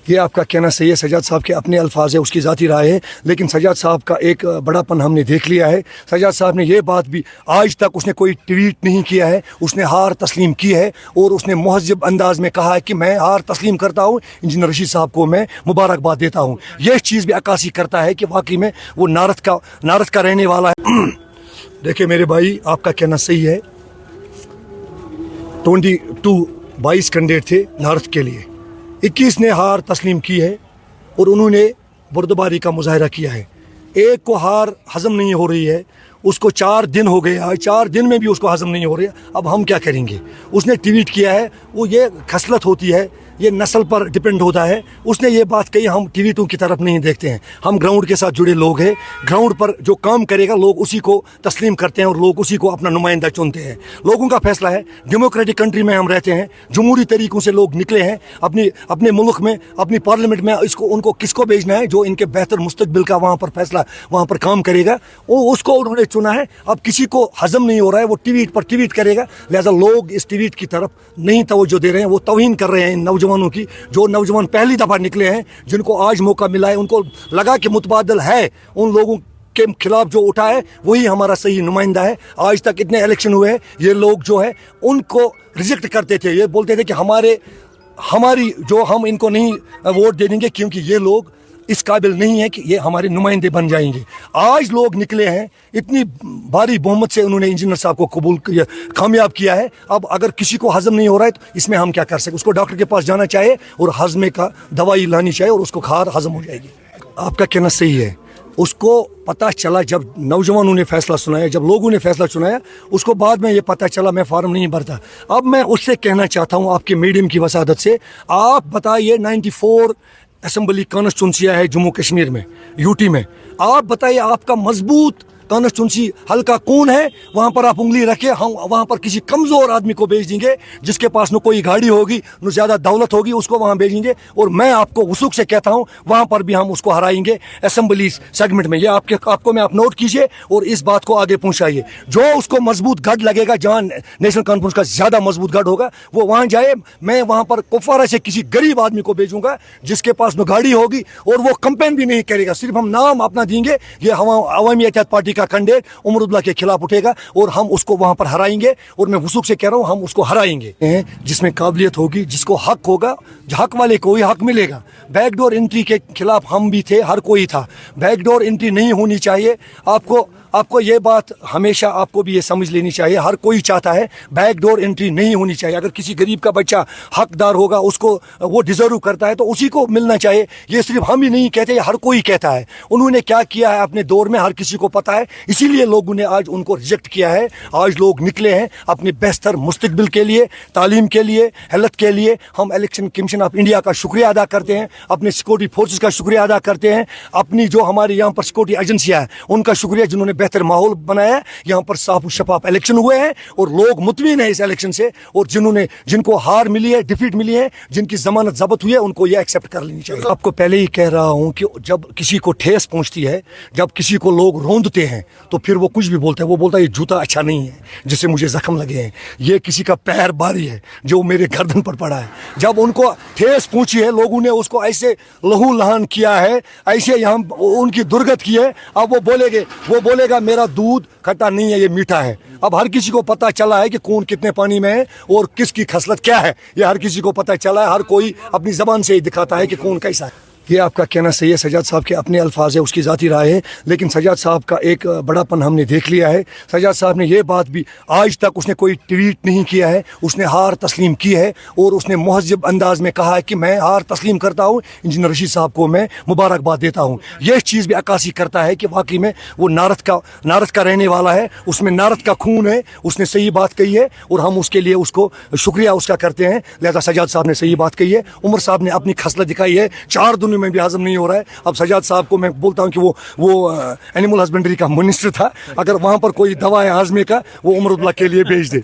ये आपका कहना सही है, सजाद साहब के अपने अल्फाज है, उसकी ज़ाती राय है, लेकिन सजाद साहब का एक बड़ापन हमने देख लिया है। सजाद साहब ने ये बात भी आज तक उसने कोई ट्वीट नहीं किया है, उसने हार तस्लीम की है और उसने महज़ब अंदाज में कहा है कि मैं हार तस्लीम करता हूँ, इंजीनियर रशीद साहब को मैं मुबारकबाद देता हूँ। यह चीज़ भी अक्कासी करता है कि वाकई में वो नारद का रहने वाला है। देखिए मेरे भाई, आपका कहना सही है, 22 कैंडिडेट थे नारद के लिए, 21 ने हार तस्लीम की है और उन्होंने बुर्दबारी का मुजाहरा किया है। एक को हार हज़म नहीं हो रही है, उसको 4 दिन हो गए, आज 4 दिन में भी उसको हज़म नहीं हो रही है। अब हम क्या करेंगे? उसने ट्वीट किया है, वो ये खसलत होती है, ये नस्ल पर डिपेंड होता है। उसने ये बात कही, हम ट्वीटों की तरफ नहीं देखते हैं, हम ग्राउंड के साथ जुड़े लोग हैं। ग्राउंड पर जो काम करेगा लोग उसी को तस्लीम करते हैं और लोग उसी को अपना नुमाइंदा चुनते हैं। लोगों का फैसला है, डेमोक्रेटिक कंट्री में हम रहते हैं, जमहूरी तरीक़ों से लोग निकले हैं अपने मुल्क में, अपनी पार्लियामेंट में। उनको किसको भेजना है? जो इनके बेहतर मुस्तकबिल का वहाँ पर फैसला, वहाँ पर काम करेगा, वो उसको उन्होंने चुना है। अब किसी को हज़म नहीं हो रहा है, वो ट्वीट पर ट्वीट करेगा, लिहाजा लोग इस ट्वीट की तरफ नहीं तवज्जो दे रहे हैं, वो तौहीन कर रहे हैं इन नौजवानों की। जो नौजवान पहली दफ़ा निकले हैं, जिनको आज मौका मिला है, उनको लगा कि मुतबादल है, उन लोगों के खिलाफ जो उठा है वही हमारा सही नुमाइंदा है। आज तक इतने इलेक्शन हुए हैं, ये लोग जो है उनको रिजेक्ट करते थे, ये बोलते थे कि हमारी जो हम इनको नहीं वोट दे देंगे क्योंकि ये लोग इस काबिल नहीं है कि ये हमारे नुमाइंदे बन जाएंगे। आज लोग निकले हैं, इतनी भारी बहुमत से उन्होंने इंजीनियर साहब को कामयाब किया है। अब अगर किसी को हज़म नहीं हो रहा है तो इसमें हम क्या कर सकते? उसको डॉक्टर के पास जाना चाहिए और हज़मे का दवाई लानी चाहिए और उसको खार हज़म हो जाएगी। आपका कहना सही है, उसको पता चला जब नौजवानों ने फैसला सुनाया, जब लोगों ने फैसला सुनाया, उसको बाद में ये पता चला मैं फार्म नहीं भरता। अब मैं उससे कहना चाहता हूँ आपके मीडियम की वसादत से, आप बताइए 94 असेंबली कॉन्स्टिट्यूंसिया है जम्मू कश्मीर में, यूटी में, आप बताइए आपका मजबूत कॉन्स्टिट्यूंसी हल्का कौन है? वहाँ पर आप उंगली रखे, हम वहाँ पर किसी कमज़ोर आदमी को भेज देंगे जिसके पास न कोई गाड़ी होगी न ज़्यादा दौलत होगी, उसको वहाँ भेजेंगे। और मैं आपको वसूख से कहता हूँ वहाँ पर भी हम उसको हराएंगे असेंबली सेगमेंट में। ये आपको मैं आप नोट कीजिए और इस बात को आगे पहुँचाइए। जो उसको मजबूत गढ़ लगेगा, जहाँ नेशनल कॉन्फ्रेंस का ज़्यादा मजबूत गढ़ होगा, वो वहाँ जाए। मैं वहाँ पर कुपवारा से किसी गरीब आदमी को भेजूंगा जिसके पास न गाड़ी होगी और वो कंपेन भी नहीं करेगा, सिर्फ हम नाम अपना देंगे, ये अवामी इत्तेहाद पार्टी का कैंडिडेट उमरुद्दुल्लाह के खिलाफ उठेगा और हम उसको वहां पर हराएंगे। और मैं वसूख से कह रहा हूं, हम उसको हराएंगे। जिसमें काबिलियत होगी, जिसको हक होगा, हक वाले को ही हक मिलेगा। बैकडोर एंट्री के खिलाफ हम भी थे, हर कोई था। बैकडोर एंट्री नहीं होनी चाहिए। आपको ये बात हमेशा आपको भी ये समझ लेनी चाहिए, हर कोई चाहता है बैकडोर एंट्री नहीं होनी चाहिए। अगर किसी गरीब का बच्चा हकदार होगा, उसको वो डिजर्व करता है तो उसी को मिलना चाहिए। ये सिर्फ हम ही नहीं कहते, हर कोई कहता है। उन्होंने क्या किया है अपने दौर में हर किसी को पता है, इसीलिए लोगों ने आज उनको रिजेक्ट किया है। आज लोग निकले हैं अपने बेहतर मुस्तकबिल के लिए, तालीम के लिए, हेल्थ के लिए। हम इलेक्शन कमीशन ऑफ इंडिया का शुक्रिया अदा करते हैं, अपने सिक्योरिटी फोर्सेस का शुक्रिया अदा करते हैं, अपनी जो हमारे यहाँ पर सिक्योरिटी एजेंसियाँ हैं उनका शुक्रिया जिन्होंने बेहतर माहौल बनाया। यहाँ पर साफ शफाफ इलेक्शन हुए हैं और लोग मुतमिन है इस इलेक्शन से। और जिनको हार मिली है, डिफीट मिली है, जिनकी जमानत जब्त हुई है, उनको ये एक्सेप्ट कर लेनी चाहिए। आपको पहले ही कह रहा हूँ कि जब किसी को ठेस पहुँचती है, जब किसी को लोग रोंदते हैं तो फिर वो कुछ भी बोलता है। वो बोलता है ये जूता अच्छा नहीं है जिससे मुझे जख्म लगे हैं, ये किसी का पैर भारी है जो मेरे गर्दन पर पड़ा है। जब उनको ठेस पहुँची है, लोगों ने उसको ऐसे लहू लहान किया है, ऐसे यहाँ उनकी दुर्गत की है। अब वो बोलेगा मेरा दूध खट्टा नहीं है, ये मीठा है। अब हर किसी को पता चला है कि कौन कितने पानी में है और किसकी खसलत क्या है, ये हर किसी को पता चला है। हर कोई अपनी जबान से ही दिखाता है कि कौन कैसा है। ये आपका कहना सही है, सजाद साहब के अपने अल्फाज है, उसकी ज़ाती राय है, लेकिन सजाद साहब का एक बड़ापन हमने देख लिया है। सजाद साहब ने ये बात भी आज तक उसने कोई ट्वीट नहीं किया है, उसने हार तस्लीम की है और उसने महज़ब अंदाज में कहा है कि मैं हार तस्लीम करता हूँ, इंजीनियर रशीद साहब को मैं मुबारकबाद देता हूँ। यह चीज़ भी अक्कासी करता है कि वाकई में वो नारद का रहने वाला है, उसमें नारद का खून है, उसने सही बात कही है और हम उसके लिए उसको शुक्रिया उसका करते हैं। लिहाजा सजाद साहब ने सही बात कही है। उमर साहब ने अपनी खसलत दिखाई है, 4 दिन में भी हजम नहीं हो रहा है। अब सजाद साहब को मैं बोलता हूं कि वो एनिमल हस्बेंड्री का मिनिस्टर था, अगर वहां पर कोई दवा है हाजमे का, वो उमरुद्दुल्लाह के लिए भेज दे।